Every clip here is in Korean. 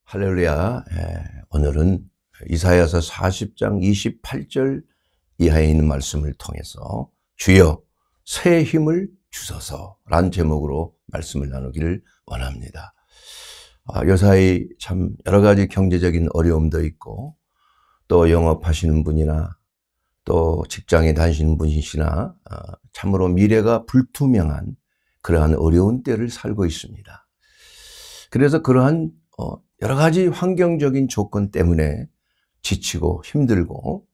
할렐루야. 오늘은 이사야서 40장 28절 이하에 있는 말씀을 통해서 주여 새 힘을 주소서 라는 제목으로 말씀을 나누기를 원합니다. 요사이 참 여러 가지 경제적인 어려움도 있고 또 영업하시는 분이나 또 직장에 다니시는 분이시나 참으로 미래가 불투명한 그러한 어려운 때를 살고 있습니다. 그래서 그러한 여러 가지 환경적인 조건 때문에 지치고 힘들고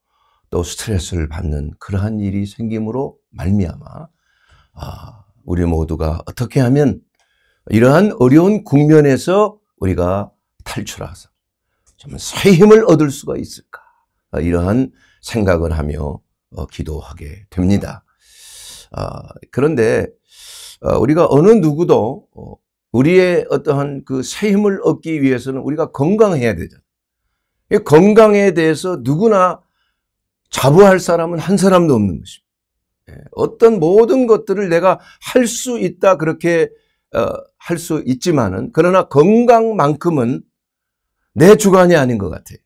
또 스트레스를 받는 그러한 일이 생김으로 말미암아 우리 모두가 어떻게 하면 이러한 어려운 국면에서 우리가 탈출해서 좀 새 힘을 얻을 수가 있을까, 이러한 생각을 하며 기도하게 됩니다. 그런데 우리가 어느 누구도 우리의 어떠한 그 새 힘을 얻기 위해서는 우리가 건강해야 되잖아요. 건강에 대해서 누구나 자부할 사람은 한 사람도 없는 것입니다. 어떤 모든 것들을 내가 할 수 있다 그렇게 할 수 있지만은, 그러나 건강만큼은 내 주관이 아닌 것 같아요.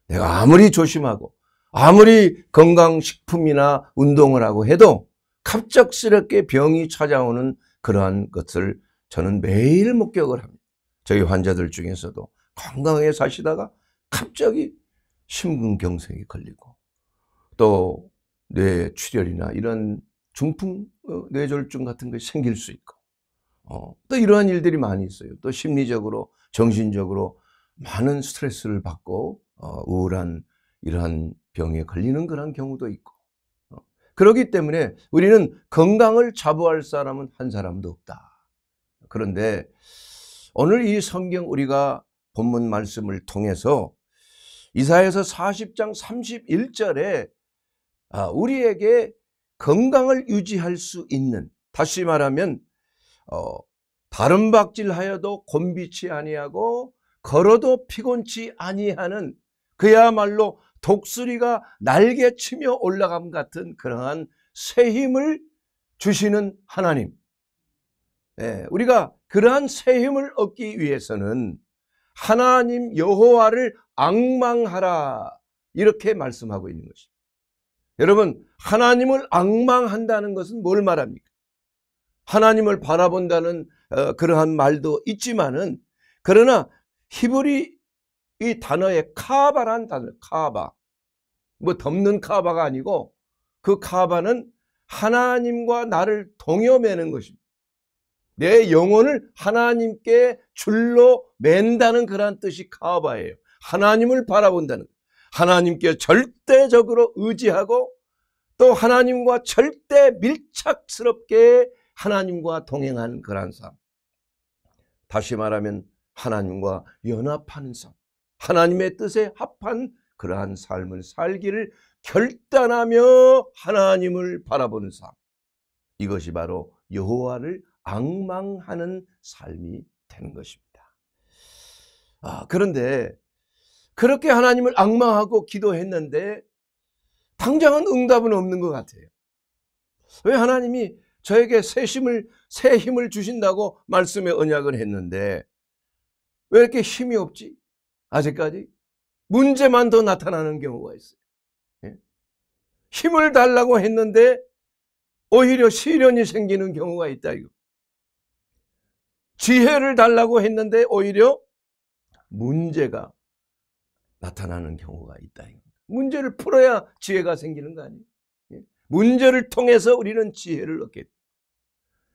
내가 아무리 조심하고 아무리 건강식품이나 운동을 하고 해도 갑작스럽게 병이 찾아오는 그러한 것을 저는 매일 목격을 합니다. 저희 환자들 중에서도 건강하게 사시다가 갑자기 심근경색이 걸리고 또 뇌출혈이나 이런 중풍 뇌졸중 같은 것이 생길 수 있고 또 이러한 일들이 많이 있어요. 또 심리적으로 정신적으로 많은 스트레스를 받고 우울한 이러한 병에 걸리는 그런 경우도 있고, 그렇기 때문에 우리는 건강을 자부할 사람은 한 사람도 없다. 그런데 오늘 이 성경 우리가 본문 말씀을 통해서 이사야서 40장 31절에 우리에게 건강을 유지할 수 있는, 다시 말하면 다른 박질하여도 곤비치 아니하고 걸어도 피곤치 아니하는, 그야말로 독수리가 날개치며 올라감 같은 그러한 새 힘을 주시는 하나님, 우리가 그러한 새 힘을 얻기 위해서는 하나님 여호와를 앙망하라, 이렇게 말씀하고 있는 것입니다. 여러분, 하나님을 앙망한다는 것은 뭘 말합니까? 하나님을 바라본다는 그러한 말도 있지만은, 그러나 히브리 이 단어의 카바란 단어, 카바, 뭐 덮는 카바가 아니고 그 카바는 하나님과 나를 동여매는 것입니다. 내 영혼을 하나님께 줄로 맨다는 그러한 뜻이 카바예요. 하나님을 바라본다는, 하나님께 절대적으로 의지하고 또 하나님과 절대 밀착스럽게 하나님과 동행하는 그러한 삶, 다시 말하면 하나님과 연합하는 삶, 하나님의 뜻에 합한 그러한 삶을 살기를 결단하며 하나님을 바라보는 삶, 이것이 바로 여호와를 앙망하는 삶이 되는 것입니다. 그런데 그렇게 하나님을 앙망하고 기도했는데 당장은 응답은 없는 것 같아요. 왜? 하나님이 저에게 새 힘을 주신다고 말씀의 언약을 했는데 왜 이렇게 힘이 없지? 아직까지 문제만 더 나타나는 경우가 있어요. 힘을 달라고 했는데 오히려 시련이 생기는 경우가 있다. 이거. 지혜를 달라고 했는데 오히려 문제가 나타나는 경우가 있다. 문제를 풀어야 지혜가 생기는 거 아니에요? 문제를 통해서 우리는 지혜를 얻게 됩니다.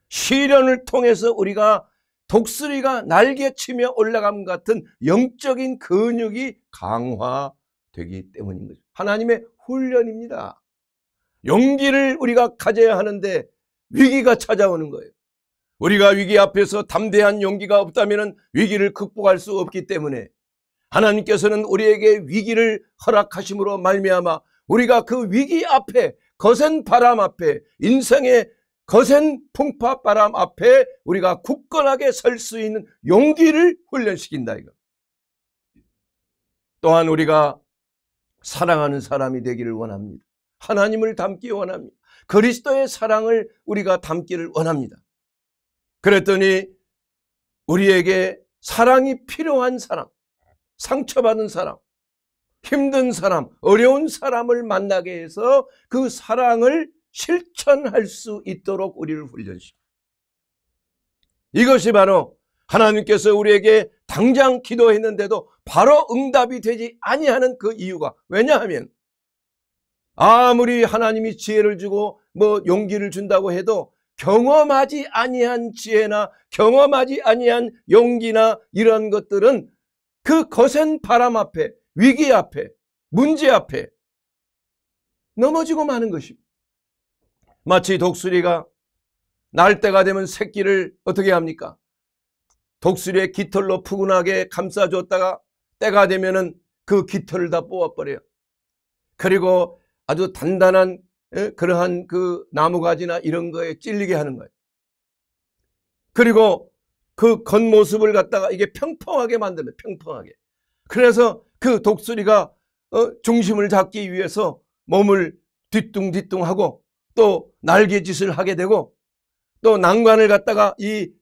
시련을 통해서 우리가 독수리가 날개치며 올라감 같은 영적인 근육이 강화되기 때문인 거죠. 하나님의 훈련입니다. 용기를 우리가 가져야 하는데 위기가 찾아오는 거예요. 우리가 위기 앞에서 담대한 용기가 없다면 위기를 극복할 수 없기 때문에 하나님께서는 우리에게 위기를 허락하심으로 말미암아 우리가 그 위기 앞에, 거센 바람 앞에, 인생의 거센 풍파 바람 앞에 우리가 굳건하게 설 수 있는 용기를 훈련시킨다 이거. 또한 우리가 사랑하는 사람이 되기를 원합니다. 하나님을 닮기 원합니다. 그리스도의 사랑을 우리가 담기를 원합니다. 그랬더니 우리에게 사랑이 필요한 사람, 상처받은 사람, 힘든 사람, 어려운 사람을 만나게 해서 그 사랑을 실천할 수 있도록 우리를 훈련시킵니다. 이것이 바로 하나님께서 우리에게 당장 기도했는데도 바로 응답이 되지 아니하는 그 이유가, 왜냐하면 아무리 하나님이 지혜를 주고 용기를 준다고 해도 경험하지 아니한 지혜나 경험하지 아니한 용기나 이런 것들은 그 거센 바람 앞에, 위기 앞에, 문제 앞에 넘어지고 마는 것입니다. 마치 독수리가 날 때가 되면 새끼를 어떻게 합니까? 독수리의 깃털로 푸근하게 감싸줬다가 때가 되면은 그 깃털을 다 뽑아버려요. 그리고 아주 단단한 그러한 그 나무가지나 이런 거에 찔리게 하는 거예요. 그리고 그 겉모습을 갖다가 이게 평평하게 만들면 평평하게. 그래서 그 독수리가 중심을 잡기 위해서 몸을 뒤뚱뒤뚱하고 또 날개짓을 하게 되고 또 난관을 갖다가 이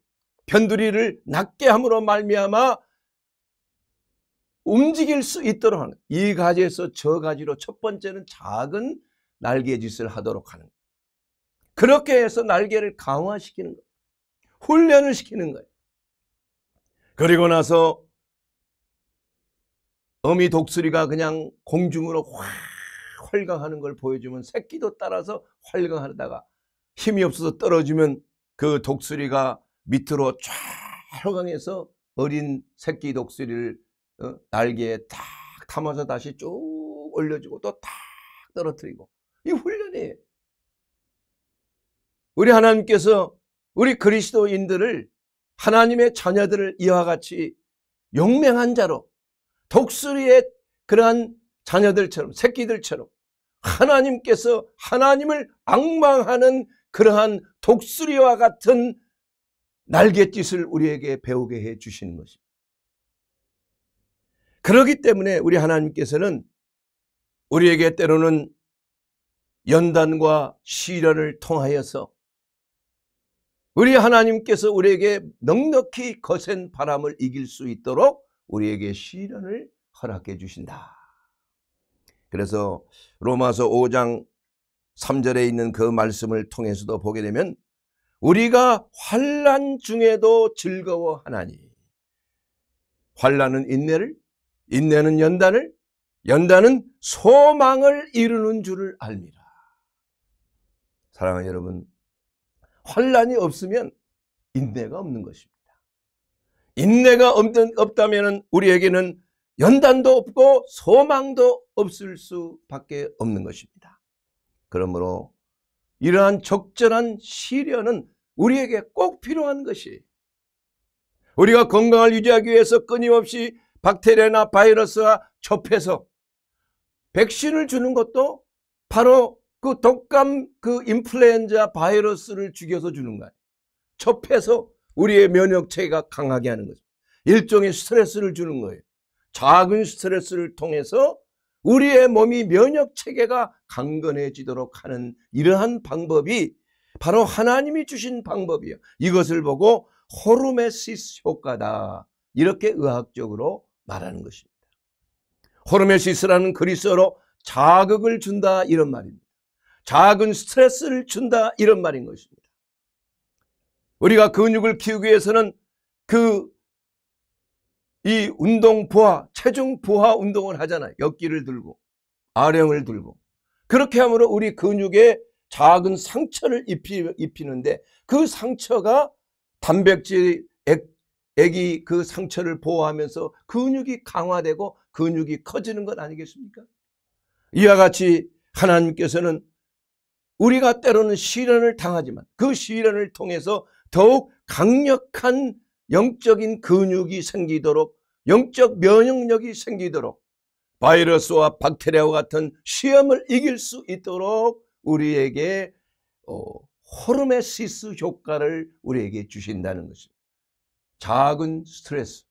변두리를 낮게 함으로 말미암아 움직일 수 있도록 하는, 이 가지에서 저 가지로 첫 번째는 작은 날개짓을 하도록 하는, 그렇게 해서 날개를 강화시키는 거예요. 훈련을 시키는 거예요. 그리고 나서 어미 독수리가 그냥 공중으로 확 활강하는 걸 보여주면 새끼도 따라서 활강하다가 힘이 없어서 떨어지면 그 독수리가 밑으로 쫙 활강해서 어린 새끼 독수리를 날개에 탁 담아서 다시 쭉 올려주고 또 탁 떨어뜨리고, 이 훈련이에요. 우리 하나님께서 우리 그리스도인들을, 하나님의 자녀들을 이와 같이 용맹한 자로, 독수리의 그러한 자녀들처럼, 새끼들처럼 하나님께서 하나님을 앙망하는 그러한 독수리와 같은 날갯짓을 우리에게 배우게 해 주시는 것입니다. 그렇기 때문에 우리 하나님께서는 우리에게 때로는 연단과 시련을 통하여서 우리 하나님께서 우리에게 넉넉히 거센 바람을 이길 수 있도록 우리에게 시련을 허락해 주신다. 그래서 로마서 5장 3절에 있는 그 말씀을 통해서도 보게 되면 우리가 환난 중에도 즐거워하나니, 환난은 인내를, 인내는 연단을, 연단은 소망을 이루는 줄을 알미라. 사랑하는 여러분, 환난이 없으면 인내가 없는 것입니다. 인내가 없다면 우리에게는 연단도 없고 소망도 없을 수밖에 없는 것입니다. 그러므로 이러한 적절한 시련은 우리에게 꼭 필요한 것이에요. 우리가 건강을 유지하기 위해서 끊임없이 박테리아나 바이러스와 접해서 백신을 주는 것도 바로 그 독감, 그 인플루엔자 바이러스를 죽여서 주는 거예요. 접해서 우리의 면역체계가 강하게 하는 거죠. 일종의 스트레스를 주는 거예요. 작은 스트레스를 통해서 우리의 몸이 면역체계가 강건해지도록 하는 이러한 방법이 바로 하나님이 주신 방법이에요. 이것을 보고 호르메시스 효과다, 이렇게 의학적으로 말하는 것입니다. 호르메시스라는 그리스어로 자극을 준다, 이런 말입니다. 작은 스트레스를 준다, 이런 말인 것입니다. 우리가 근육을 키우기 위해서는 이 운동 부하, 체중 부하 운동을 하잖아요. 역기를 들고 아령을 들고. 그렇게 함으로 우리 근육에 작은 상처를 입히는데 그 상처가 단백질 액이 그 상처를 보호하면서 근육이 강화되고 근육이 커지는 것 아니겠습니까? 이와 같이 하나님께서는 우리가 때로는 시련을 당하지만 그 시련을 통해서 더욱 강력한 영적인 근육이 생기도록, 영적 면역력이 생기도록, 바이러스와 박테리아와 같은 시험을 이길 수 있도록 우리에게 호르메시스 효과를 우리에게 주신다는 것입니다. 작은 스트레스,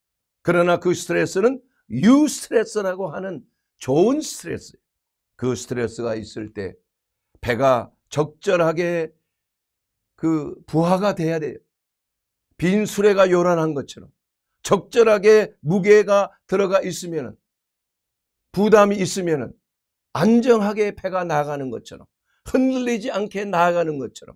그러나 그 스트레스는 유스트레스라고 하는 좋은 스트레스예요. 그 스트레스가 있을 때 배가 적절하게 그 부하가 돼야 돼요. 빈 수레가 요란한 것처럼 적절하게 무게가 들어가 있으면, 부담이 있으면 안정하게 배가 나가는 것처럼, 흔들리지 않게 나아가는 것처럼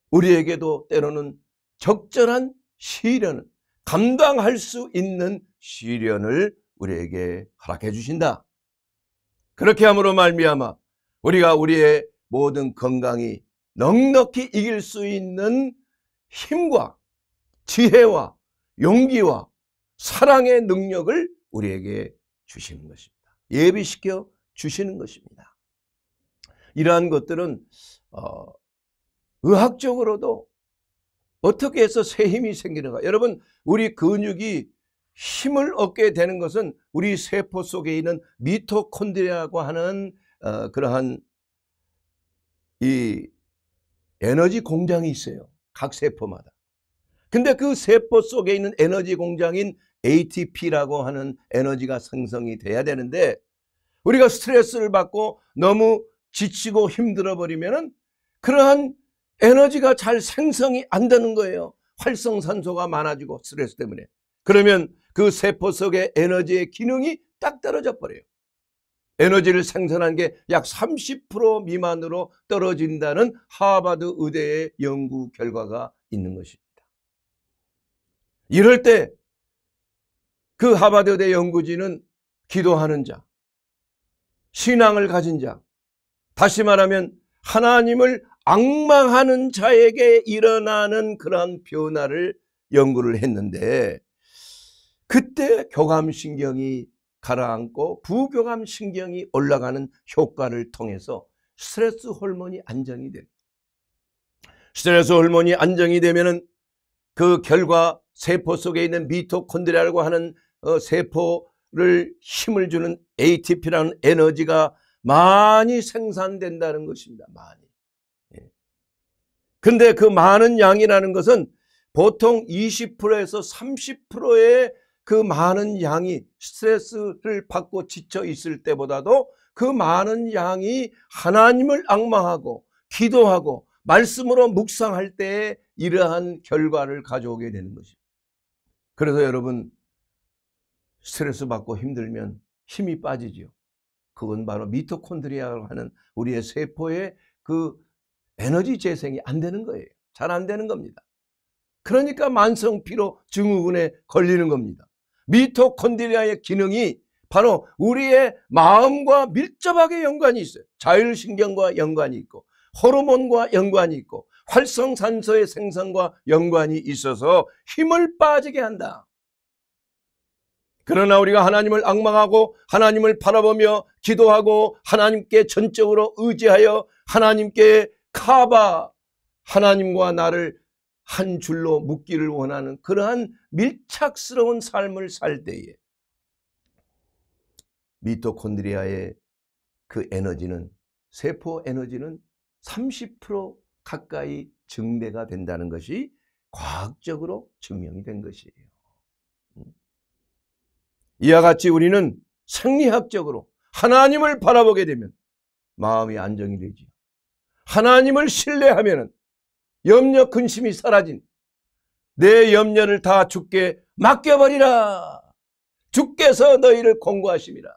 우리에게도 때로는 적절한 시련을, 감당할 수 있는 시련을 우리에게 허락해 주신다. 그렇게 함으로 말미암아 우리가 우리의 모든 건강이 넉넉히 이길 수 있는 힘과 지혜와 용기와 사랑의 능력을 우리에게 주시는 것입니다. 예비시켜 주시는 것입니다. 이러한 것들은 의학적으로도 어떻게 해서 새 힘이 생기는가? 여러분, 우리 근육이 힘을 얻게 되는 것은 우리 세포 속에 있는 미토콘드리아라고 하는 그러한 이 에너지 공장이 있어요. 각 세포마다. 근데 그 세포 속에 있는 에너지 공장인 ATP라고 하는 에너지가 생성이 돼야 되는데, 우리가 스트레스를 받고 너무 지치고 힘들어 버리면은 그러한 에너지가 잘 생성이 안 되는 거예요. 활성산소가 많아지고 스트레스 때문에. 그러면 그 세포 속의 에너지의 기능이 딱 떨어져 버려요. 에너지를 생산하는 게 약 30% 미만으로 떨어진다는 하버드 의대의 연구 결과가 있는 것입니다. 이럴 때 그 하버드 의대 연구진은 기도하는 자, 신앙을 가진 자, 다시 말하면 하나님을 앙망하는 자에게 일어나는 그러한 변화를 연구를 했는데, 그때 교감신경이 가라앉고 부교감신경이 올라가는 효과를 통해서 스트레스 호르몬이 안정이 돼요. 스트레스 호르몬이 안정이 되면은 그 결과 세포 속에 있는 미토콘드리아라고 하는 세포를 힘을 주는 ATP라는 에너지가 많이 생산된다는 것입니다. 많이. 근데 그 많은 양이라는 것은 보통 20%에서 30%의 그 많은 양이 스트레스를 받고 지쳐 있을 때보다도 그 많은 양이 하나님을 앙망하고 기도하고 말씀으로 묵상할 때에 이러한 결과를 가져오게 되는 것입니다. 그래서 여러분, 스트레스 받고 힘들면 힘이 빠지죠. 그건 바로 미토콘드리아라고 하는 우리의 세포의 그 에너지 재생이 안 되는 거예요. 잘 안 되는 겁니다. 그러니까 만성 피로 증후군에 걸리는 겁니다. 미토콘드리아의 기능이 바로 우리의 마음과 밀접하게 연관이 있어요. 자율신경과 연관이 있고 호르몬과 연관이 있고 활성산소의 생성과 연관이 있어서 힘을 빠지게 한다. 그러나 우리가 하나님을 앙망하고 하나님을 바라보며 기도하고 하나님께 전적으로 의지하여 하나님께 카바, 하나님과 나를 한 줄로 묶기를 원하는 그러한 밀착스러운 삶을 살 때에 미토콘드리아의 그 에너지는, 세포 에너지는 30% 가까이 증대가 된다는 것이 과학적으로 증명이 된 것이에요. 이와 같이 우리는 생리학적으로 하나님을 바라보게 되면 마음이 안정이 되지요. 하나님을 신뢰하면 염려 근심이 사라진, 내 염려를 다 주께 맡겨버리라. 주께서 너희를 공고하심이라.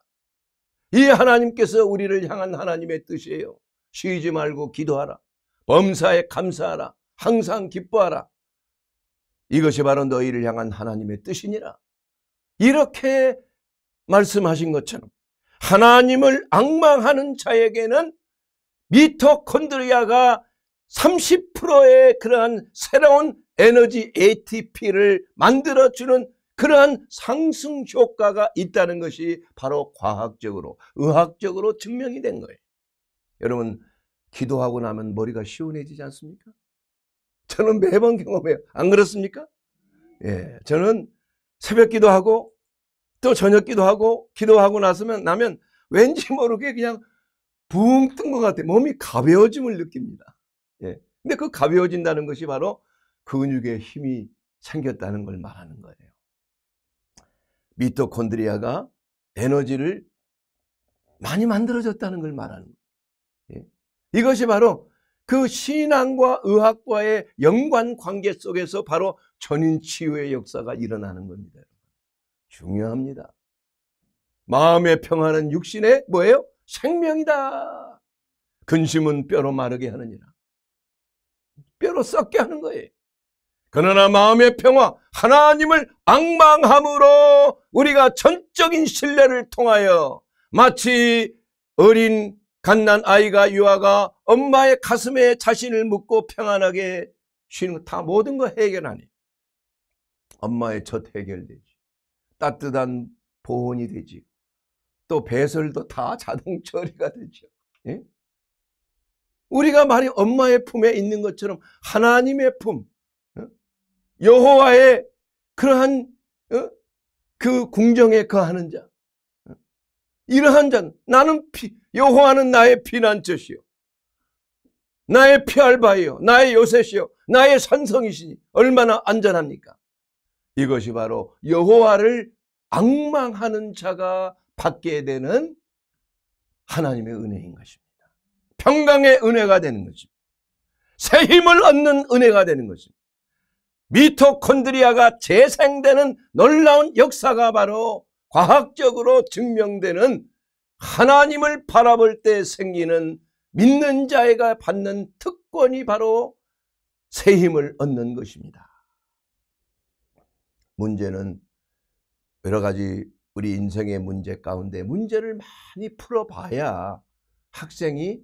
이 하나님께서 우리를 향한 하나님의 뜻이에요. 쉬지 말고 기도하라. 범사에 감사하라. 항상 기뻐하라. 이것이 바로 너희를 향한 하나님의 뜻이니라. 이렇게 말씀하신 것처럼 하나님을 앙망하는 자에게는 미토콘드리아가 30%의 그러한 새로운 에너지 ATP를 만들어주는 그러한 상승 효과가 있다는 것이 바로 과학적으로, 의학적으로 증명이 된 거예요. 여러분, 기도하고 나면 머리가 시원해지지 않습니까? 저는 매번 경험해요. 안 그렇습니까? 예, 저는 새벽 기도하고 또 저녁 기도하고 나면 왠지 모르게 그냥 붕 뜬 것 같아요. 몸이 가벼워짐을 느낍니다. 예. 근데 그 가벼워진다는 것이 바로 근육에 힘이 생겼다는 걸 말하는 거예요. 미토콘드리아가 에너지를 많이 만들어졌다는 걸 말하는 거예요. 예. 이것이 바로 그 신앙과 의학과의 연관 관계 속에서 바로 전인치유의 역사가 일어나는 겁니다. 중요합니다. 마음의 평안은 육신의 뭐예요? 생명이다. 근심은 뼈로 마르게 하느니라. 뼈로 썩게 하는 거예요. 그러나 마음의 평화, 하나님을 앙망함으로 우리가 전적인 신뢰를 통하여 마치 어린 갓난 아이가 유아가 엄마의 가슴에 자신을 묻고 평안하게 쉬는 거, 다 모든 거 해결하니 엄마의 젖 해결되지, 따뜻한 보온이 되지, 또 배설도 다 자동 처리가 되죠. 예? 우리가 말이 엄마의 품에 있는 것처럼 하나님의 품, 여호와의 그러한 그 궁정에 거하는 자, 이러한 자, 나는 여호와는 나의 피난처시요, 나의 피할 바이요, 나의 요새시요, 나의 산성이시니 얼마나 안전합니까? 이것이 바로 여호와를 앙망하는 자가 받게 되는 하나님의 은혜인 것입니다. 평강의 은혜가 되는 것입니다. 새 힘을 얻는 은혜가 되는 것입니다. 미토콘드리아가 재생되는 놀라운 역사가 바로 과학적으로 증명되는 하나님을 바라볼 때 생기는 믿는 자가 받는 특권이 바로 새 힘을 얻는 것입니다. 문제는 여러 가지 우리 인생의 문제 가운데 문제를 많이 풀어봐야 학생이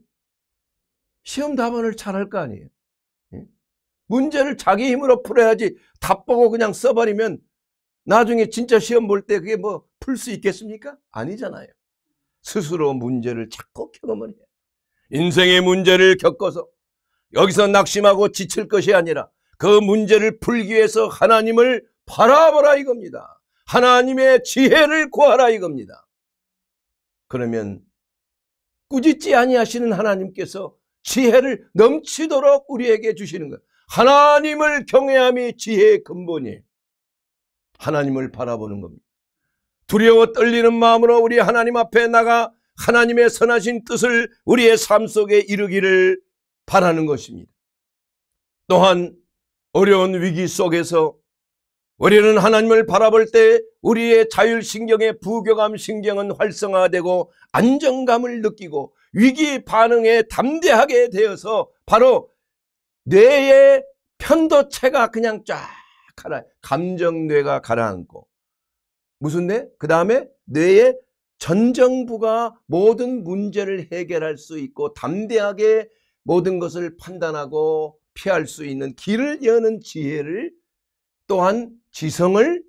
시험 답안을 잘할 거 아니에요. 문제를 자기 힘으로 풀어야지 답 보고 그냥 써버리면 나중에 진짜 시험 볼 때 그게 뭐 풀 수 있겠습니까? 아니잖아요. 스스로 문제를 자꾸 경험을 해요. 인생의 문제를 겪어서 여기서 낙심하고 지칠 것이 아니라 그 문제를 풀기 위해서 하나님을 바라보라 이겁니다. 하나님의 지혜를 구하라 이겁니다. 그러면 꾸짖지 아니하시는 하나님께서 지혜를 넘치도록 우리에게 주시는 것. 하나님을 경외함이 지혜의 근본이에요. 하나님을 바라보는 겁니다. 두려워 떨리는 마음으로 우리 하나님 앞에 나가 하나님의 선하신 뜻을 우리의 삶 속에 이루기를 바라는 것입니다. 또한 어려운 위기 속에서 우리는 하나님을 바라볼 때 우리의 자율신경의 부교감 신경은 활성화되고 안정감을 느끼고 위기 반응에 담대하게 되어서 바로 뇌의 편도체가 그냥 쫙 감정뇌가 가라앉고, 무슨 뇌? 그 다음에 뇌의 전정부가 모든 문제를 해결할 수 있고 담대하게 모든 것을 판단하고 피할 수 있는 길을 여는 지혜를, 또한 지성을,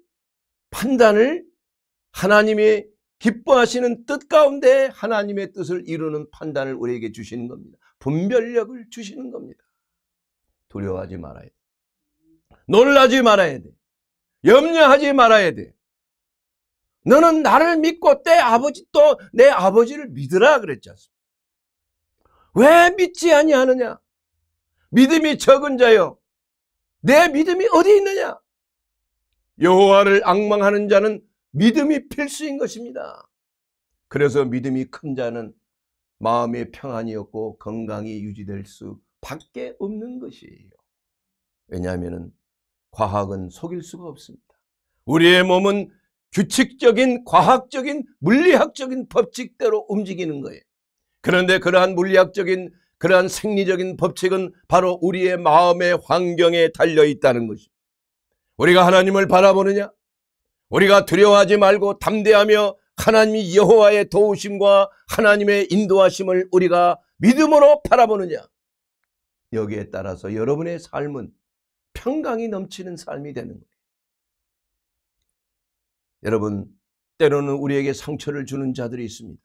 판단을, 하나님이 기뻐하시는 뜻 가운데 하나님의 뜻을 이루는 판단을 우리에게 주시는 겁니다. 분별력을 주시는 겁니다. 두려워하지 말아야 돼. 놀라지 말아야 돼. 염려하지 말아야 돼. 너는 나를 믿고 내 아버지를 믿으라 그랬지 않습니까? 왜 믿지 아니하느냐? 믿음이 적은 자여, 내 믿음이 어디 있느냐? 여호와를 앙망하는 자는 믿음이 필수인 것입니다. 그래서 믿음이 큰 자는 마음의 평안이 없고 건강이 유지될 수밖에 없는 것이에요. 왜냐하면 과학은 속일 수가 없습니다. 우리의 몸은 규칙적인 과학적인 물리학적인 법칙대로 움직이는 거예요. 그런데 그러한 물리학적인 그러한 생리적인 법칙은 바로 우리의 마음의 환경에 달려 있다는 것입니다. 우리가 하나님을 바라보느냐? 우리가 두려워하지 말고 담대하며 하나님이 여호와의 도우심과 하나님의 인도하심을 우리가 믿음으로 바라보느냐? 여기에 따라서 여러분의 삶은 평강이 넘치는 삶이 되는 거예요. 여러분, 때로는 우리에게 상처를 주는 자들이 있습니다.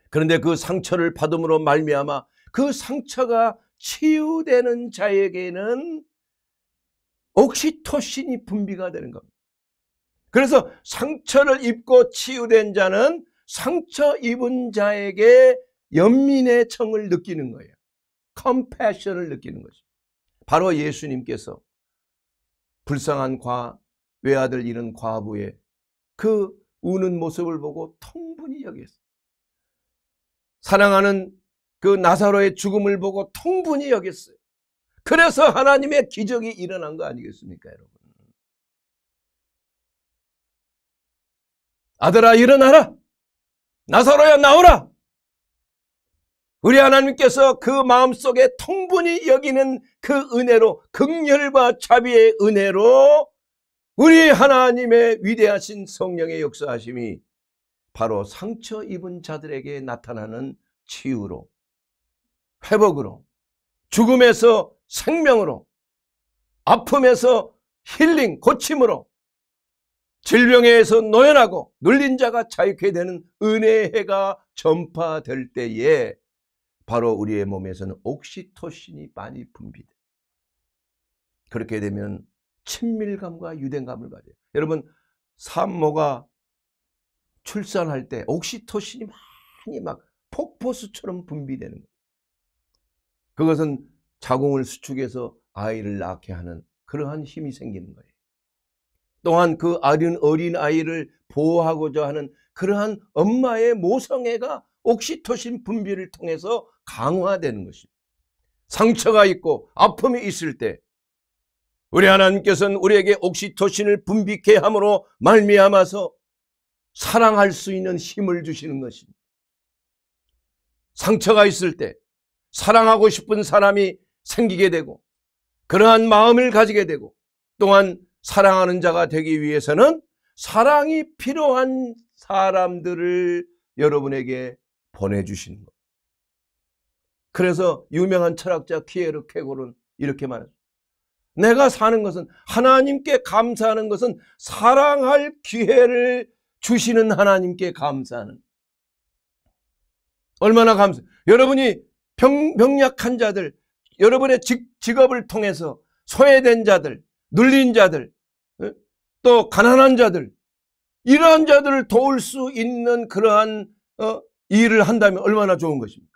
그런데 그 상처를 받음으로 말미암아 그 상처가 치유되는 자에게는 옥시토신이 분비가 되는 겁니다. 그래서 상처를 입고 치유된 자는 상처 입은 자에게 연민의 청을 느끼는 거예요. 컴패션을 느끼는 거죠. 바로 예수님께서 불쌍한 외아들 잃은 과부의 그 우는 모습을 보고 통분히 여겼어요. 사랑하는 그 나사로의 죽음을 보고 통분히 여겼어요. 그래서 하나님의 기적이 일어난 거 아니겠습니까, 여러분? 아들아 일어나라, 나사로야 나오라. 우리 하나님께서 그 마음속에 통분히 여기는 그 은혜로, 긍휼과 자비의 은혜로 우리 하나님의 위대하신 성령의 역사하심이 바로 상처 입은 자들에게 나타나는 치유로, 회복으로, 죽음에서 생명으로, 아픔에서 힐링, 고침으로, 질병에서 노연하고 눌린 자가 자유케 되는 은혜의 해가 전파될 때에 바로 우리의 몸에서는 옥시토신이 많이 분비돼. 그렇게 되면 친밀감과 유대감을 가져요. 여러분, 산모가 출산할 때 옥시토신이 많이 막 폭포수처럼 분비되는 거예요. 그것은 자궁을 수축해서 아이를 낳게 하는 그러한 힘이 생기는 거예요. 또한 그 어린 아이를 보호하고자 하는 그러한 엄마의 모성애가 옥시토신 분비를 통해서 강화되는 것입니다. 상처가 있고 아픔이 있을 때 우리 하나님께서는 우리에게 옥시토신을 분비케 함으로 말미암아서 사랑할 수 있는 힘을 주시는 것입니다. 상처가 있을 때 사랑하고 싶은 사람이 생기게 되고 그러한 마음을 가지게 되고 또한 사랑하는 자가 되기 위해서는 사랑이 필요한 사람들을 여러분에게 보내주시는 것. 그래서 유명한 철학자 키에르케고르는 이렇게 말합니다. 내가 사는 것은, 하나님께 감사하는 것은 사랑할 기회를 주시는 하나님께 감사하는. 얼마나 여러분이 병약한 자들, 여러분의 직업을 통해서 소외된 자들, 눌린 자들, 또 가난한 자들, 이러한 자들을 도울 수 있는 그러한 일을 한다면 얼마나 좋은 것입니까?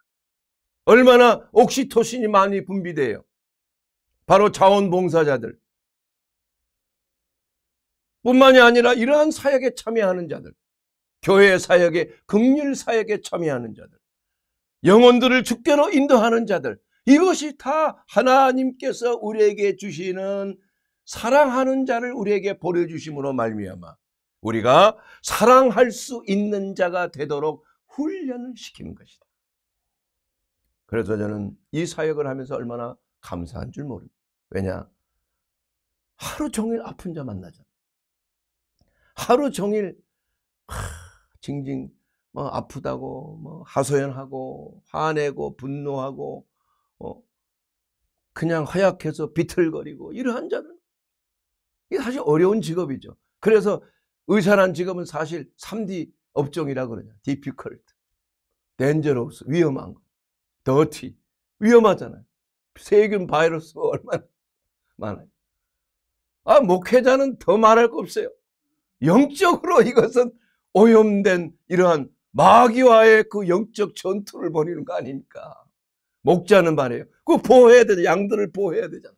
얼마나 옥시토신이 많이 분비돼요. 바로 자원봉사자들 뿐만이 아니라 이러한 사역에 참여하는 자들, 교회 사역에, 긍휼 사역에 참여하는 자들, 영혼들을 주께로 인도하는 자들, 이것이 다 하나님께서 우리에게 주시는 사랑하는 자를 우리에게 보내주심으로 말미암아 우리가 사랑할 수 있는 자가 되도록 훈련을 시키는 것이다. 그래서 저는 이 사역을 하면서 얼마나 감사한 줄 모릅니다. 왜냐? 하루 종일 아픈 자 만나잖아요. 하루 종일 징징 아프다고 하소연하고 화내고 분노하고 그냥 허약해서 비틀거리고 이러한 자들, 이게 사실 어려운 직업이죠. 그래서 의사란 직업은 사실 3D 업종이라고 그러냐. difficult, dangerous, 위험한 거, dirty, 위험하잖아요. 세균, 바이러스가 얼마나 많아요. 목회자는 더 말할 거 없어요. 영적으로 이것은 오염된 이러한 마귀와의 그 영적 전투를 벌이는 거 아닙니까? 목자는 말이에요. 그거 보호해야 되죠. 양들을 보호해야 되잖아.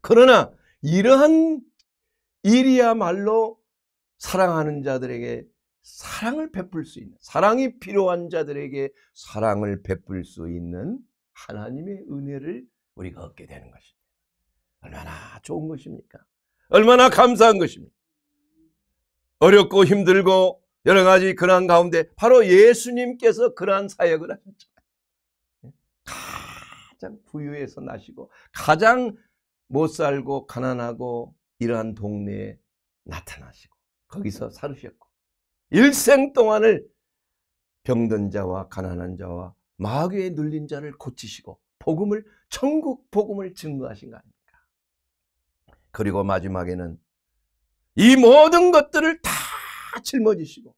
그러나 이러한 일이야말로 사랑하는 자들에게 사랑을 베풀 수 있는, 사랑이 필요한 자들에게 사랑을 베풀 수 있는 하나님의 은혜를 우리가 얻게 되는 것입니다. 얼마나 좋은 것입니까? 얼마나 감사한 것입니까? 어렵고 힘들고 여러 가지 그러한 가운데 바로 예수님께서 그러한 사역을 하셨죠. 가장 부유해서 나시고 가장 못 살고 가난하고 이러한 동네에 나타나시고 거기서 살으셨고 일생 동안을 병든 자와 가난한 자와 마귀에 눌린 자를 고치시고 복음을, 천국 복음을 증거하신 거 아닙니까? 그리고 마지막에는 이 모든 것들을 다 짊어지시고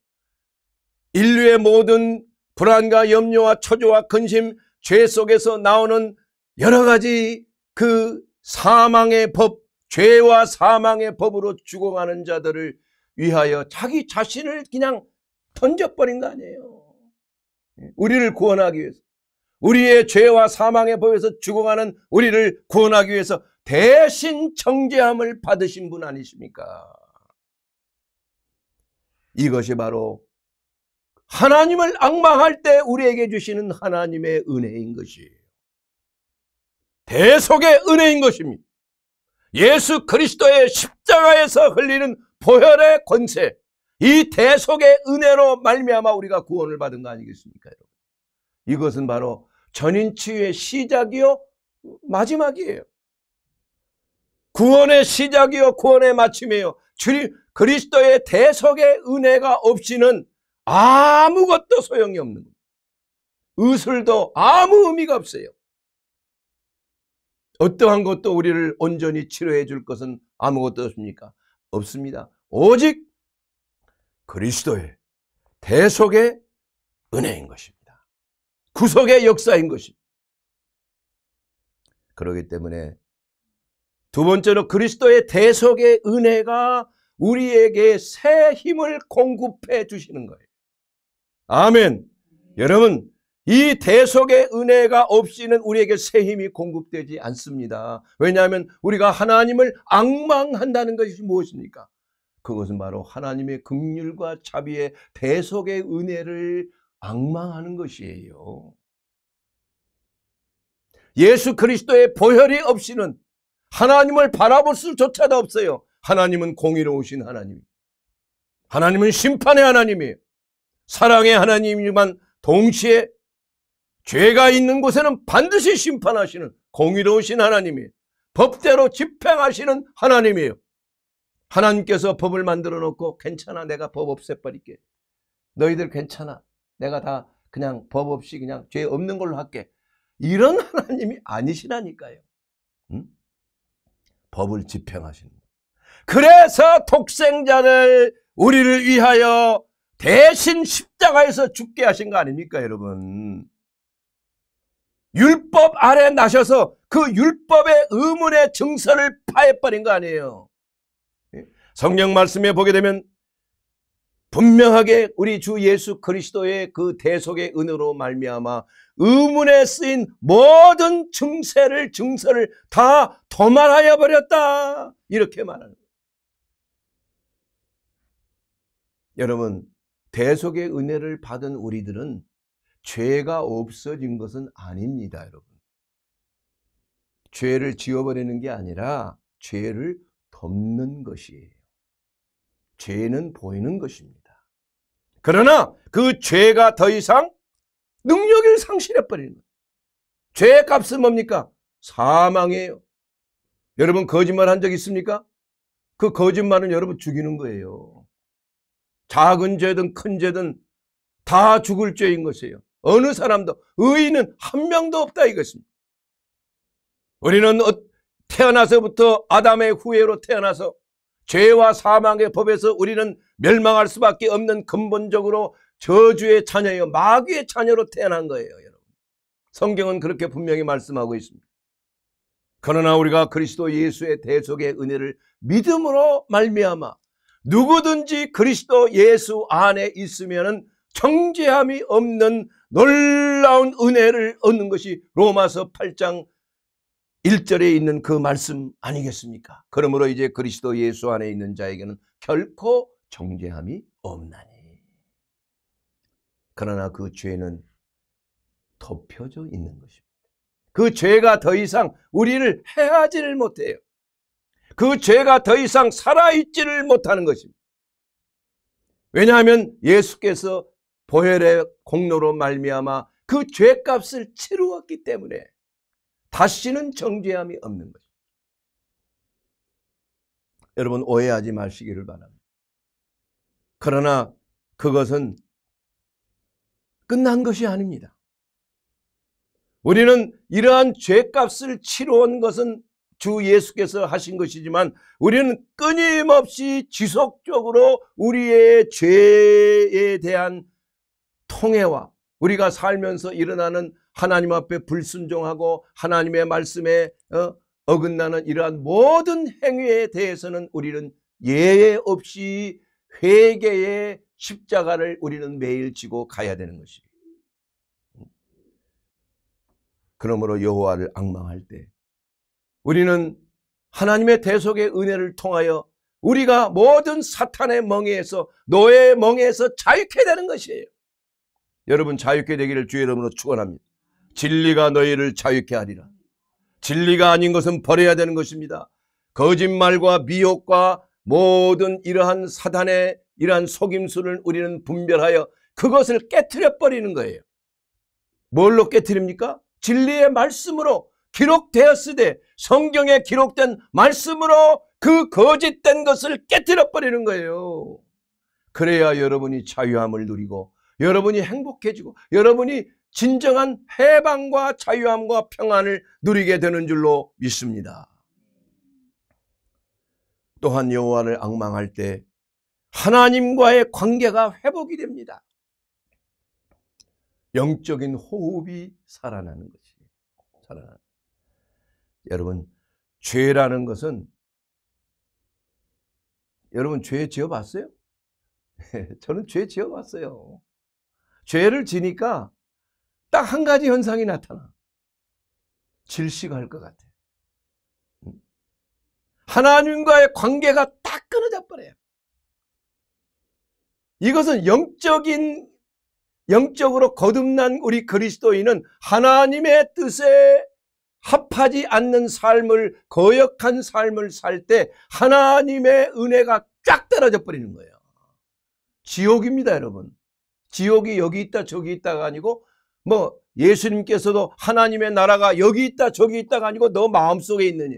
인류의 모든 불안과 염려와 초조와 근심, 죄 속에서 나오는 여러 가지 그 사망의 법, 죄와 사망의 법으로 죽어가는 자들을 위하여 자기 자신을 그냥 던져버린 거 아니에요. 우리를 구원하기 위해서, 우리의 죄와 사망의 법에서 죽어가는 우리를 구원하기 위해서 대신 정죄함을 받으신 분 아니십니까? 이것이 바로 하나님을 앙망할 때 우리에게 주시는 하나님의 은혜인 것이에요. 대속의 은혜인 것입니다. 예수 그리스도의 십자가에서 흘리는 보혈의 권세, 이 대속의 은혜로 말미암아 우리가 구원을 받은 거 아니겠습니까, 여러분? 이것은 바로 전인치유의 시작이요 마지막이에요. 구원의 시작이요 구원의 마침이에요. 주님 그리스도의 대속의 은혜가 없이는 아무것도 소용이 없는 거예요. 의술도 아무 의미가 없어요. 어떠한 것도 우리를 온전히 치료해 줄 것은 아무것도 없습니까? 없습니다. 오직 그리스도의 대속의 은혜인 것입니다. 구속의 역사인 것입니다. 그렇기 때문에 두 번째로 그리스도의 대속의 은혜가 우리에게 새 힘을 공급해 주시는 거예요. 아멘. 여러분, 이 대속의 은혜가 없이는 우리에게 새 힘이 공급되지 않습니다. 왜냐하면 우리가 하나님을 앙망한다는 것이 무엇입니까? 그것은 바로 하나님의 긍휼과 자비의 대속의 은혜를 앙망하는 것이에요. 예수 그리스도의 보혈이 없이는 하나님을 바라볼 수조차도 없어요. 하나님은 공의로우신 하나님, 하나님은 심판의 하나님이에요. 사랑의 하나님이지만 동시에 죄가 있는 곳에는 반드시 심판하시는 공의로우신 하나님이에요. 법대로 집행하시는 하나님이에요. 하나님께서 법을 만들어 놓고 괜찮아, 내가 법 없애버릴게, 너희들 괜찮아, 내가 다 그냥 법 없이 그냥 죄 없는 걸로 할게, 이런 하나님이 아니시라니까요. 응? 법을 집행하시는 거예요. 그래서 독생자를 우리를 위하여 대신 십자가에서 죽게 하신 거 아닙니까, 여러분? 율법 아래 나셔서 그 율법의 의문의 증서를 파해버린 거 아니에요. 성경 말씀에 보게 되면 분명하게 우리 주 예수 그리스도의 그 대속의 은혜로 말미암아 의문에 쓰인 모든 증서를 다 도말하여 버렸다, 이렇게 말하는 거예요. 여러분, 대속의 은혜를 받은 우리들은 죄가 없어진 것은 아닙니다, 여러분. 죄를 지워버리는 게 아니라 죄를 덮는 것이에요. 죄는 보이는 것입니다. 그러나 그 죄가 더 이상 능력을 상실해버리는 거예요. 죄의 값은 뭡니까? 사망이에요. 여러분, 거짓말 한 적 있습니까? 그 거짓말은 여러분 죽이는 거예요. 작은 죄든 큰 죄든 다 죽을 죄인 것이에요. 어느 사람도, 의인은 한 명도 없다 이것입니다. 우리는 태어나서부터 아담의 후예로 태어나서 죄와 사망의 법에서 우리는 멸망할 수밖에 없는 근본적으로 저주의 자녀요, 마귀의 자녀로 태어난 거예요, 여러분. 성경은 그렇게 분명히 말씀하고 있습니다. 그러나 우리가 그리스도 예수의 대속의 은혜를 믿음으로 말미암아 누구든지 그리스도 예수 안에 있으면은 정죄함이 없는 놀라운 은혜를 얻는 것이 로마서 8장 1절에 있는 그 말씀 아니겠습니까? 그러므로 이제 그리스도 예수 안에 있는 자에게는 결코 정죄함이 없나니. 그러나 그 죄는 덮여져 있는 것입니다. 그 죄가 더 이상 우리를 해하지를 못해요. 그 죄가 더 이상 살아있지를 못하는 것입니다. 왜냐하면 예수께서 보혈의 공로로 말미암아 그 죄값을 치루었기 때문에 다시는 정죄함이 없는 것입니다. 여러분, 오해하지 마시기를 바랍니다. 그러나 그것은 끝난 것이 아닙니다. 우리는 이러한 죄값을 치러온 것은 주 예수께서 하신 것이지만 우리는 끊임없이 지속적으로 우리의 죄에 대한 통회와 우리가 살면서 일어나는 하나님 앞에 불순종하고 하나님의 말씀에 어긋나는 이러한 모든 행위에 대해서는 우리는 예외 없이 회개의 십자가를 우리는 매일 지고 가야 되는 것이에요. 그러므로 여호와를 앙망할 때 우리는 하나님의 대속의 은혜를 통하여 우리가 모든 사탄의 멍에에서, 노예의 멍에에서 자유케 되는 것이에요. 여러분 자유케 되기를 주의 이름으로 축원합니다. 진리가 너희를 자유케 하리라. 진리가 아닌 것은 버려야 되는 것입니다. 거짓말과 미혹과 모든 이러한 사단의 이러한 속임수를 우리는 분별하여 그것을 깨트려 버리는 거예요. 뭘로 깨트립니까? 진리의 말씀으로 기록되었으되, 성경에 기록된 말씀으로 그 거짓된 것을 깨트려 버리는 거예요. 그래야 여러분이 자유함을 누리고 여러분이 행복해지고 여러분이 진정한 해방과 자유함과 평안을 누리게 되는 줄로 믿습니다. 또한 여호와를 앙망할 때 하나님과의 관계가 회복이 됩니다. 영적인 호흡이 살아나는 것이에요. 여러분, 죄라는 것은, 여러분 죄 지어봤어요? 저는 죄 지어봤어요. 죄를 지니까 딱 한 가지 현상이 나타나. 질식할 것 같아. 하나님과의 관계가 딱 끊어져 버려요. 이것은 영적으로 거듭난 우리 그리스도인은 하나님의 뜻에 합하지 않는 삶을, 거역한 삶을 살 때 하나님의 은혜가 쫙 떨어져 버리는 거예요. 지옥입니다, 여러분. 지옥이 여기 있다 저기 있다가 아니고, 뭐 예수님께서도 하나님의 나라가 여기 있다 저기 있다가 아니고 너 마음속에 있느니.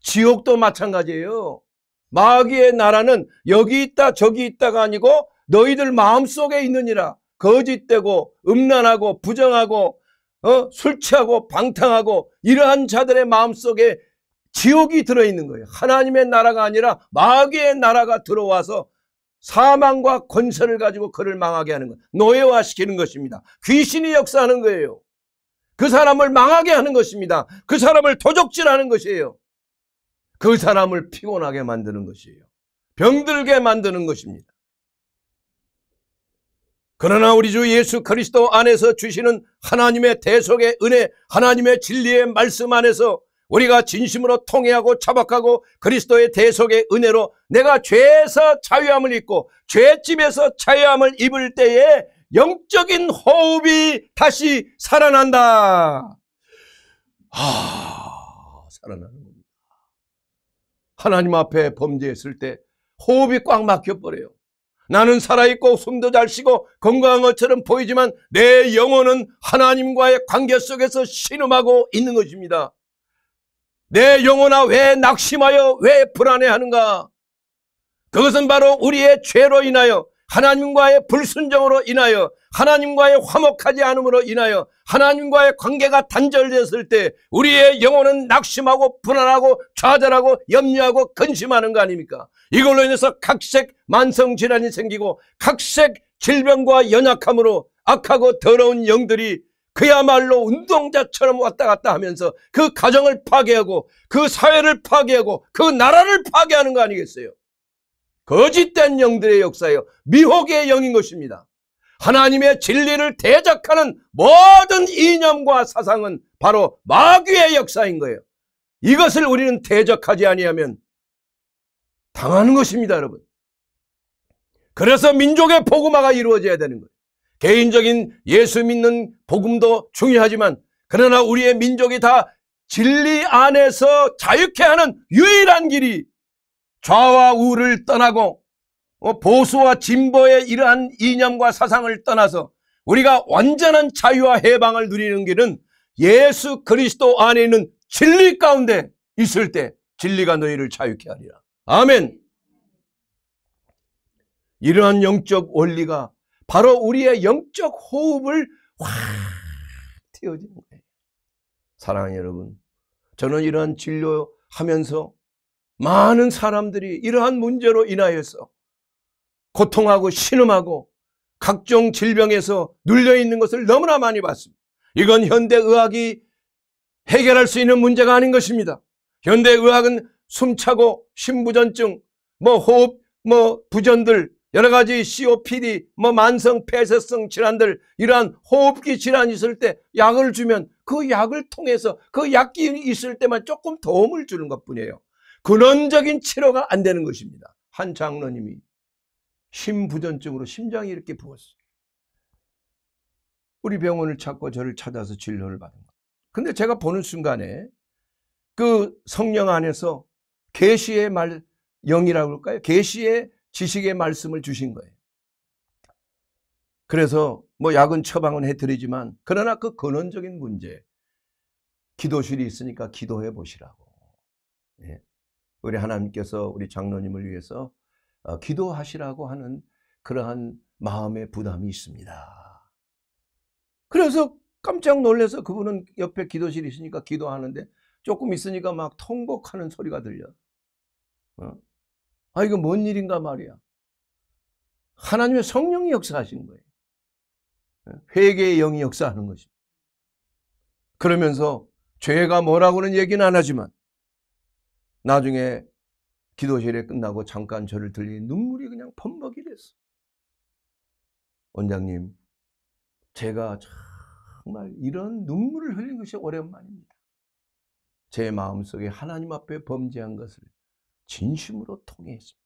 지옥도 마찬가지예요. 마귀의 나라는 여기 있다 저기 있다가 아니고 너희들 마음속에 있느니라. 거짓되고 음란하고 부정하고 술 취하고 방탕하고 이러한 자들의 마음속에 지옥이 들어있는 거예요. 하나님의 나라가 아니라 마귀의 나라가 들어와서 사망과 권세를 가지고 그를 망하게 하는 것, 노예화시키는 것입니다. 귀신이 역사하는 거예요. 그 사람을 망하게 하는 것입니다. 그 사람을 도적질하는 것이에요. 그 사람을 피곤하게 만드는 것이에요. 병들게 만드는 것입니다. 그러나 우리 주 예수 그리스도 안에서 주시는 하나님의 대속의 은혜, 하나님의 진리의 말씀 안에서 우리가 진심으로 통회하고 자박하고 그리스도의 대속의 은혜로 내가 죄에서 자유함을 입고 죄집에서 자유함을 입을 때에 영적인 호흡이 다시 살아난다. 살아나는 겁니다. 하나님 앞에 범죄했을 때 호흡이 꽉 막혀버려요. 나는 살아있고 숨도 잘 쉬고 건강한 것처럼 보이지만 내 영혼은 하나님과의 관계 속에서 신음하고 있는 것입니다. 내 영혼아, 왜 낙심하여 왜 불안해하는가? 그것은 바로 우리의 죄로 인하여, 하나님과의 불순종으로 인하여, 하나님과의 화목하지 않음으로 인하여 하나님과의 관계가 단절됐을 때 우리의 영혼은 낙심하고 불안하고 좌절하고 염려하고 근심하는 거 아닙니까? 이걸로 인해서 각색 만성질환이 생기고 각색 질병과 연약함으로 악하고 더러운 영들이 그야말로 운동자처럼 왔다 갔다 하면서 그 가정을 파괴하고 그 사회를 파괴하고 그 나라를 파괴하는 거 아니겠어요? 거짓된 영들의 역사예요. 미혹의 영인 것입니다. 하나님의 진리를 대적하는 모든 이념과 사상은 바로 마귀의 역사인 거예요. 이것을 우리는 대적하지 아니하면 당하는 것입니다, 여러분. 그래서 민족의 복음화가 이루어져야 되는 거예요. 개인적인 예수 믿는 복음도 중요하지만 그러나 우리의 민족이 다 진리 안에서 자유케 하는 유일한 길이 좌와 우를 떠나고 보수와 진보의 이러한 이념과 사상을 떠나서 우리가 완전한 자유와 해방을 누리는 길은 예수 그리스도 안에 있는 진리 가운데 있을 때 진리가 너희를 자유케 하리라. 아멘. 이러한 영적 원리가 바로 우리의 영적 호흡을 확 틔워지는 거예요. 사랑하는 여러분, 저는 이러한 진료하면서 많은 사람들이 이러한 문제로 인하여서 고통하고 신음하고 각종 질병에서 눌려있는 것을 너무나 많이 봤습니다. 이건 현대의학이 해결할 수 있는 문제가 아닌 것입니다. 현대의학은 숨차고 심부전증, 호흡, 부전들, 여러 가지 COPD, 만성 폐쇄성 질환들, 이러한 호흡기 질환이 있을 때 약을 주면 그 약을 통해서 그 약이 있을 때만 조금 도움을 주는 것 뿐이에요. 근원적인 치료가 안 되는 것입니다. 한 장로님이 심부전증으로 심장이 이렇게 부었어요. 우리 병원을 찾고 저를 찾아서 진료를 받은 거예요. 근데 제가 보는 순간에 그 성령 안에서 계시의 영이라고 할까요? 계시의 지식의 말씀을 주신 거예요. 그래서 뭐 약은 처방은 해드리지만 그러나 그 근원적인 문제, 기도실이 있으니까 기도해 보시라고. 예. 우리 하나님께서 우리 장로님을 위해서 기도하시라고 하는 그러한 마음의 부담이 있습니다. 그래서 깜짝 놀라서 그분은 옆에 기도실이 있으니까 기도하는데 조금 있으니까 막 통곡하는 소리가 들려. 아, 이거 뭔 일인가 말이야. 하나님의 성령이 역사하시는 거예요. 회개의 영이 역사하는 것입니다. 그러면서 죄가 뭐라고는 얘기는 안 하지만 나중에 기도실에 끝나고 잠깐 저를 들리니 눈물이 그냥 범벅이랬어. 원장님, 제가 정말 이런 눈물을 흘린 것이 오랜만입니다. 제 마음속에 하나님 앞에 범죄한 것을 진심으로 통회했습니다.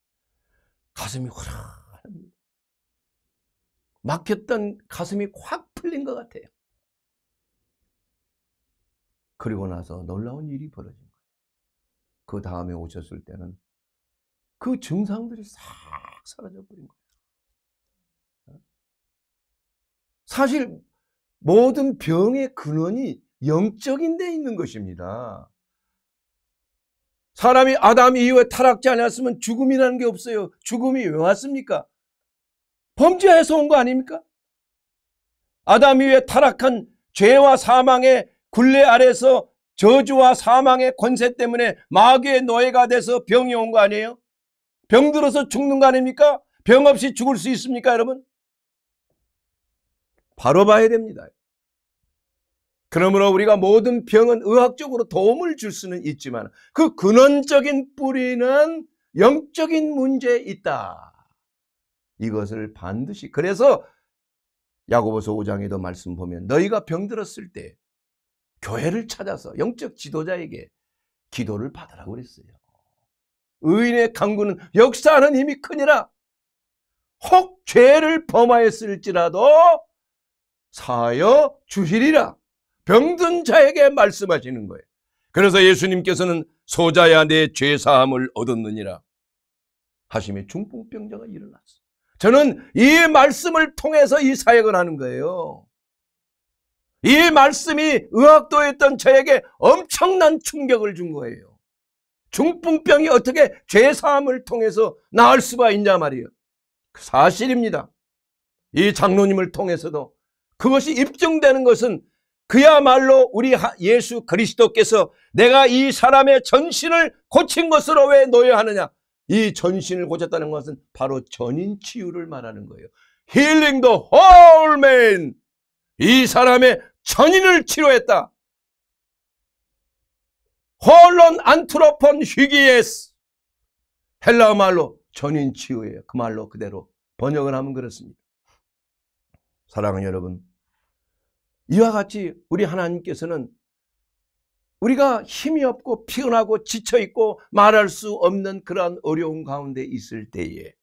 가슴이 후련합니다. 막혔던 가슴이 확 풀린 것 같아요. 그리고 나서 놀라운 일이 벌어진 거예요. 그 다음에 오셨을 때는 그 증상들이 싹 사라져 버린 거예요. 사실 모든 병의 근원이 영적인 데 있는 것입니다. 사람이 아담 이후에 타락지 않았으면 죽음이라는 게 없어요. 죽음이 왜 왔습니까? 범죄해서 온 거 아닙니까? 아담 이후에 타락한 죄와 사망의 굴레 아래서 저주와 사망의 권세 때문에 마귀의 노예가 돼서 병이 온 거 아니에요? 병 들어서 죽는 거 아닙니까? 병 없이 죽을 수 있습니까, 여러분? 바로 봐야 됩니다. 그러므로 우리가 모든 병은 의학적으로 도움을 줄 수는 있지만 그 근원적인 뿌리는 영적인 문제에 있다. 이것을 반드시, 그래서 야고보서 5장에도 말씀 보면 너희가 병들었을 때 교회를 찾아서 영적 지도자에게 기도를 받으라고 그랬어요. 의인의 강구는 역사하는 힘이 크니라. 혹 죄를 범하였을지라도 사하여 주시리라. 병든 자에게 말씀하시는 거예요. 그래서 예수님께서는 소자야 내 죄사함을 얻었느니라 하심에 중풍병자가 일어났어요. 저는 이 말씀을 통해서 이 사역을 하는 거예요. 이 말씀이 의학도였던 저에게 엄청난 충격을 준 거예요. 중풍병이 어떻게 죄사함을 통해서 나을 수가 있냐 말이에요. 사실입니다. 이 장로님을 통해서도 그것이 입증되는 것은 그야말로 우리 예수 그리스도께서 내가 이 사람의 전신을 고친 것으로 왜 놓여야 하느냐. 이 전신을 고쳤다는 것은 바로 전인 치유를 말하는 거예요. Healing the whole man. 이 사람의 전인을 치료했다. 홀론 안트로폰 휴기에스. 헬라어 말로 전인 치유예요. 그 말로 그대로 번역을 하면 그렇습니다. 사랑하는 여러분, 이와 같이 우리 하나님께서는 우리가 힘이 없고 피곤하고 지쳐있고 말할 수 없는 그러한 어려운 가운데 있을 때에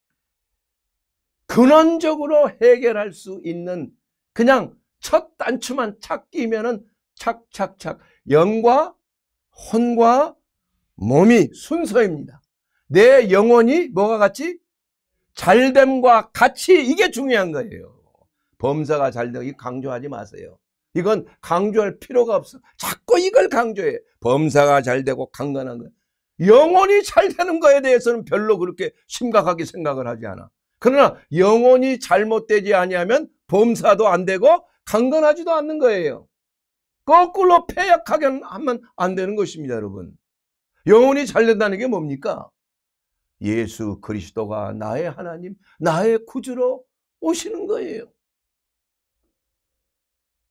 근원적으로 해결할 수 있는 그냥 첫 단추만 착 끼면은 착착착 영과 혼과 몸이 순서입니다. 내 영혼이 뭐가 같이? 잘됨과 같이, 이게 중요한 거예요. 범사가 잘되기 강조하지 마세요. 이건 강조할 필요가 없어. 자꾸 이걸 강조해. 범사가 잘되고 강건한 것. 영혼이 잘되는 거에 대해서는 별로 그렇게 심각하게 생각을 하지 않아. 그러나 영혼이 잘못되지 아니하면 범사도 안 되고 강건하지도 않는 거예요. 거꾸로 패약하게 하면 안 되는 것입니다, 여러분. 영혼이 잘된다는 게 뭡니까? 예수 그리스도가 나의 하나님, 나의 구주로 오시는 거예요.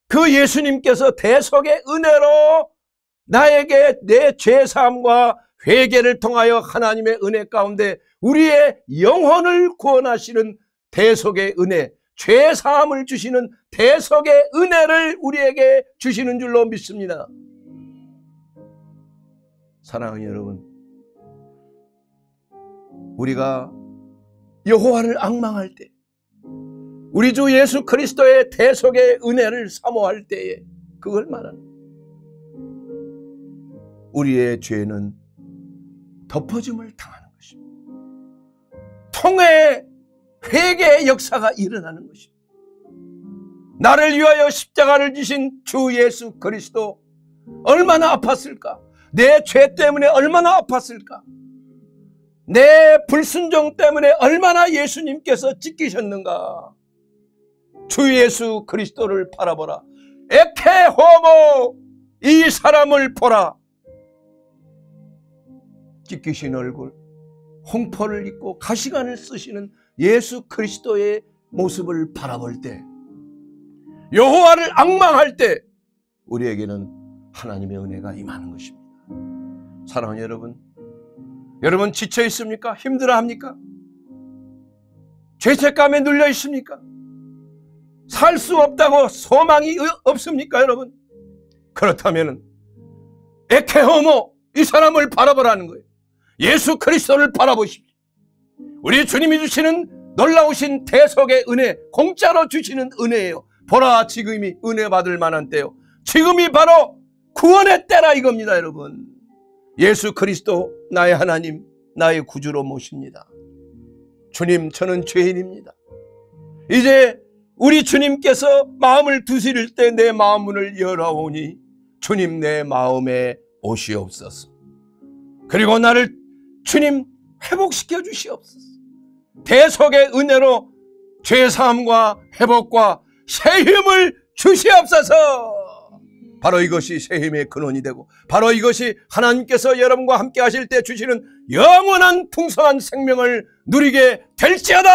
그 예수님께서 대속의 은혜로 나에게 내 죄사함과 회개를 통하여 하나님의 은혜 가운데 우리의 영혼을 구원하시는 대속의 은혜, 죄사함을 주시는 대속의 은혜를 우리에게 주시는 줄로 믿습니다. 사랑하는 여러분, 우리가 여호와를 앙망할 때 우리 주 예수 그리스도의 대속의 은혜를 사모할 때에 그걸 말하는 거예요. 우리의 죄는 덮어짐을 당하는 것입니다. 통해 회개의 역사가 일어나는 것입니다. 나를 위하여 십자가를 지신 주 예수 그리스도 얼마나 아팠을까? 내 죄 때문에 얼마나 아팠을까? 내 불순종 때문에 얼마나 예수님께서 찢기셨는가? 주 예수 그리스도를 바라보라. 에케 호모, 이 사람을 보라. 찢기신 얼굴, 홍포를 입고 가시관을 쓰시는 예수 그리스도의 모습을 바라볼 때, 여호와를 앙망할 때 우리에게는 하나님의 은혜가 임하는 것입니다. 사랑하는 여러분, 여러분 지쳐 있습니까? 힘들어합니까? 죄책감에 눌려 있습니까? 살 수 없다고 소망이 없습니까, 여러분? 그렇다면 에케호모, 이 사람을 바라보라는 거예요. 예수 그리스도를 바라보십시오. 우리 주님이 주시는 놀라우신 대속의 은혜, 공짜로 주시는 은혜예요. 보라, 지금이 은혜 받을 만한 때요. 지금이 바로 구원의 때라 이겁니다, 여러분. 예수 그리스도 나의 하나님, 나의 구주로 모십니다. 주님, 저는 죄인입니다. 이제 우리 주님께서 마음을 두실 때 내 마음 문을 열어오니 주님 내 마음에 오시옵소서. 그리고 나를 주님 회복시켜 주시옵소서. 대속의 은혜로 죄사함과 회복과 새힘을 주시옵소서. 바로 이것이 새힘의 근원이 되고, 바로 이것이 하나님께서 여러분과 함께 하실 때 주시는 영원한 풍성한 생명을 누리게 될지어다.